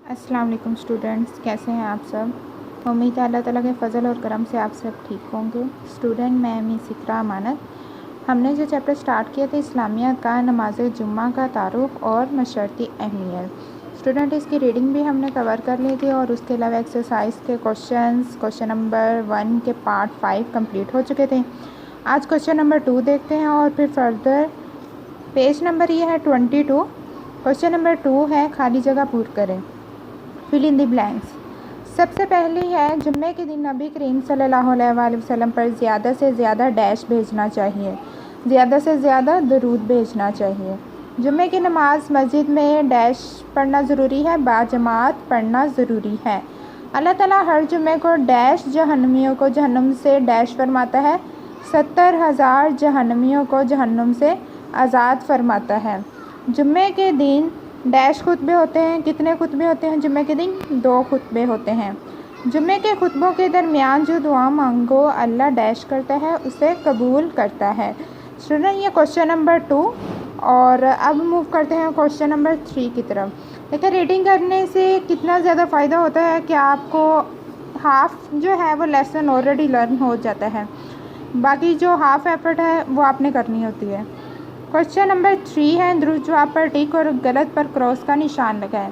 अस्सलाम वालेकुम स्टूडेंट्स, कैसे हैं आप सब। उम्मीद है अल्लाह ताला के फ़ज़ल और करम से आप सब ठीक होंगे। स्टूडेंट मैं मिस इकरा अमानत। हमने जो चैप्टर स्टार्ट किया था इस्लामियत का, नमाज जुम्मा का तारुफ और मशरती अहमियत। स्टूडेंट इसकी रीडिंग भी हमने कवर कर ली थी और उसके अलावा एक्सरसाइज के क्वेश्चन नंबर 1 के पार्ट 5 कंप्लीट हो चुके थे। आज क्वेश्चन नंबर 2 देखते हैं और फिर फर्दर पेज नंबर ये है 22। क्वेश्चन नंबर 2 है खाली जगह पूर करें, फिल इन द ब्लैंक्स। सबसे पहली है जुम्मे के दिन नबी करीम सल्लल्लाहु अलैहि वसल्लम पर ज़्यादा से ज़्यादा डैश भेजना चाहिए, ज़्यादा से ज़्यादा दरूद भेजना चाहिए। जुम्मे की नमाज मस्जिद में डैश पढ़ना ज़रूरी है, बाजमात पढ़ना ज़रूरी है। अल्लाह ताला हर जुम्मे को डैश जहन्नमियों को जहन्नुम से डैश फरमाता है, 70,000 जहन्नमियों को जहन्नुम से आज़ाद फरमाता है। जुम्मे के दिन डैश खुतबे होते हैं। कितने खुतबे होते हैं जुम्मे के दिन? 2 खुतबे होते हैं। जुम्मे के खुतबों के दरमियान जो दुआ मांगो अल्लाह डैश करता है उसे कबूल करता है। स्टूडेंट ये क्वेश्चन नंबर 2 और अब मूव करते हैं क्वेश्चन नंबर 3 की तरफ। देखिए रीडिंग करने से कितना ज़्यादा फ़ायदा होता है कि आपको हाफ़ जो है वो लेसन ऑलरेडी लर्न हो जाता है, बाकी जो हाफ़ एफर्ट है वो आपने करनी होती है। क्वेश्चन नंबर 3 है दुरुस्त जवाब पर टिक और गलत पर क्रॉस का निशान लगाएं।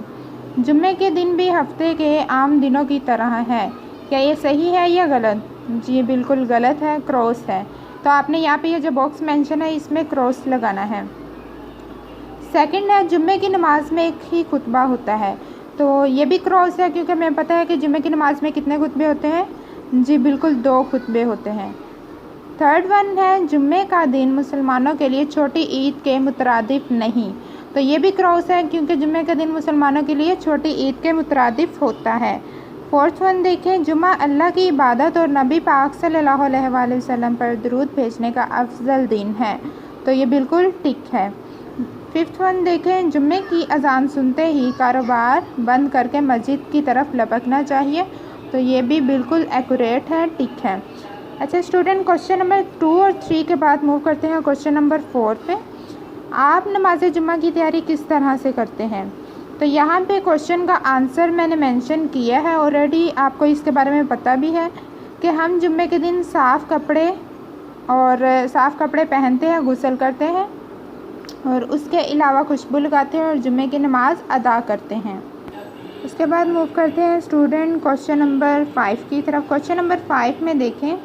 जुम्मे के दिन भी हफ्ते के आम दिनों की तरह है, क्या ये सही है या गलत? जी बिल्कुल गलत है, क्रॉस है। तो आपने यहाँ पे ये जो बॉक्स मेंशन है इसमें क्रॉस लगाना है। सेकंड है जुम्मे की नमाज में एक ही खुतबा होता है, तो ये भी क्रॉस है क्योंकि हमें पता है कि जुम्मे की नमाज में कितने खुतबे होते हैं। जी बिल्कुल 2 खुतबे होते हैं। थर्ड वन है जुम्मे का दिन मुसलमानों के लिए छोटी ईद के मुतरादिफ नहीं, तो ये भी क्रॉस है क्योंकि जुम्मे का दिन मुसलमानों के लिए छोटी ईद के मुतरादिफ होता है। फोर्थ वन देखें, जुम्मा अल्लाह की इबादत और नबी पाक सल्लल्लाहु अलैहि वसल्लम पर दरूद भेजने का अफजल दिन है, तो ये बिल्कुल टिक है। फिफ्थ वन देखें, जुम्मे की अजान सुनते ही कारोबार बंद करके मस्जिद की तरफ लपकना चाहिए, तो ये भी बिल्कुल एक्यूरेट है, टिक है। अच्छा स्टूडेंट क्वेश्चन नंबर 2 और 3 के बाद मूव करते हैं क्वेश्चन नंबर 4 पे। आप नमाज जुम्मा की तैयारी किस तरह से करते हैं? तो यहाँ पे क्वेश्चन का आंसर मैंने मेंशन किया है ऑलरेडी, आपको इसके बारे में पता भी है कि हम जुम्मे के दिन साफ़ कपड़े पहनते हैं, गुस्ल करते हैं और उसके अलावा खुशबू लगाते हैं और जुम्मे की नमाज़ अदा करते हैं। उसके बाद मूव करते हैं स्टूडेंट क्वेश्चन नंबर 5 की तरफ। क्वेश्चन नंबर 5 में देखें,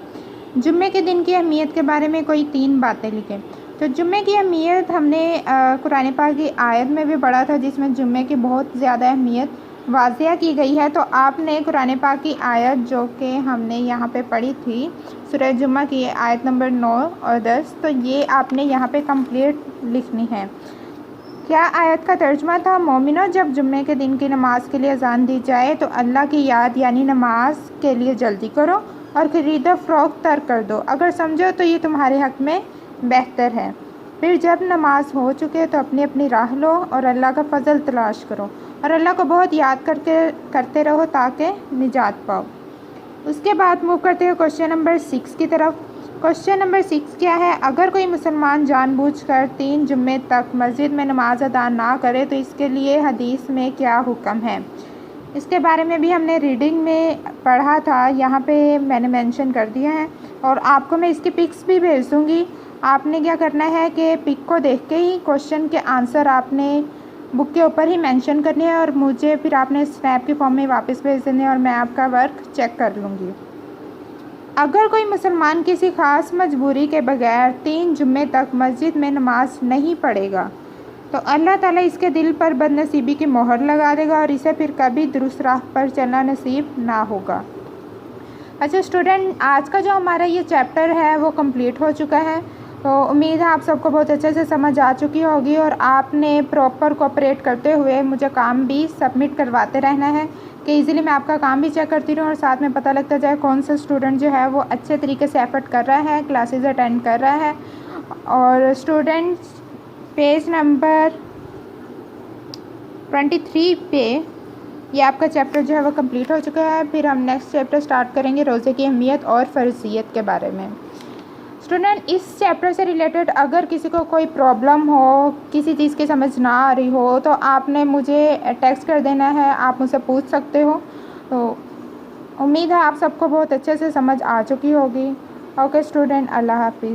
जुम्मे के दिन की अहमियत के बारे में कोई 3 बातें लिखें। तो जुम्मे की अहमियत हमने कुरान पाक की आयत में भी पढ़ा था जिसमें जुम्मे की बहुत ज़्यादा अहमियत वाज़िया की गई है। तो आपने कुरान पाक की आयत जो कि हमने यहाँ पे पढ़ी थी सूरह जुम्मा की आयत नंबर 9 और 10, तो ये आपने यहाँ पे कंप्लीट लिखनी है। क्या आयत का तर्जुमा था? मोमिनो जब जुम्मे के दिन की नमाज के लिए अजान दी जाए तो अल्लाह की याद यानी नमाज के लिए जल्दी करो और ख़रीदो फ़रोख्त तर्क कर दो, अगर समझो तो ये तुम्हारे हक़ में बेहतर है। फिर जब नमाज हो चुके तो अपनी अपनी राह लो और अल्लाह का फ़ज़ल तलाश करो और अल्लाह को बहुत याद करते रहो ताकि निजात पाओ। उसके बाद मूव करते हैं क्वेश्चन नंबर 6 की तरफ। क्वेश्चन नंबर 6 क्या है? अगर कोई मुसलमान जानबूझकर 3 जुम्मे तक मस्जिद में नमाज अदा ना करे तो इसके लिए हदीस में क्या हुक्म है? इसके बारे में भी हमने रीडिंग में पढ़ा था, यहाँ पे मैंने मेंशन कर दिया है और आपको मैं इसकी पिक्स भी भेज दूँगी। आपने क्या करना है कि पिक को देख के ही क्वेश्चन के आंसर आपने बुक के ऊपर ही मेंशन करने हैं और मुझे फिर आपने स्नैप के फॉर्म में वापस भेज देने और मैं आपका वर्क चेक कर लूँगी। अगर कोई मुसलमान किसी ख़ास मजबूरी के बगैर 3 जुम्मे तक मस्जिद में नमाज नहीं पढ़ेगा तो अल्लाह ताला इसके दिल पर बदनसीबी की मोहर लगा देगा और इसे फिर कभी दुरुस्त राह पर चलना नसीब ना होगा। अच्छा स्टूडेंट, आज का जो हमारा ये चैप्टर है वो कंप्लीट हो चुका है, तो उम्मीद है आप सबको बहुत अच्छे से समझ आ चुकी होगी और आपने प्रॉपर कोऑपरेट करते हुए मुझे काम भी सबमिट करवाते रहना है कि इजीली मैं आपका काम भी चेक करती रहूँ और साथ में पता लगता जाए कौन सा स्टूडेंट जो है वो अच्छे तरीके से एफर्ट कर रहा है, क्लासेस अटेंड कर रहा है। और स्टूडेंट्स पेज नंबर 23 पे ये आपका चैप्टर जो है वो कंप्लीट हो चुका है। फिर हम नेक्स्ट चैप्टर स्टार्ट करेंगे रोज़े की अहमियत और फ़र्ज़ियत के बारे में। اسٹوڈنٹ اس چیپٹر سے ریلیٹڈ اگر کسی کو کوئی پرابلم ہو، کسی چیز کی سمجھ نہ آ رہی ہو تو آپ نے مجھے ٹیکسٹ کر دینا ہے، آپ مجھ سے پوچھ سکتے ہو. تو امید ہے آپ سب کو بہت اچھے سے سمجھ آ چکی ہوگی. اوکے اسٹوڈنٹ، اللہ حافظ.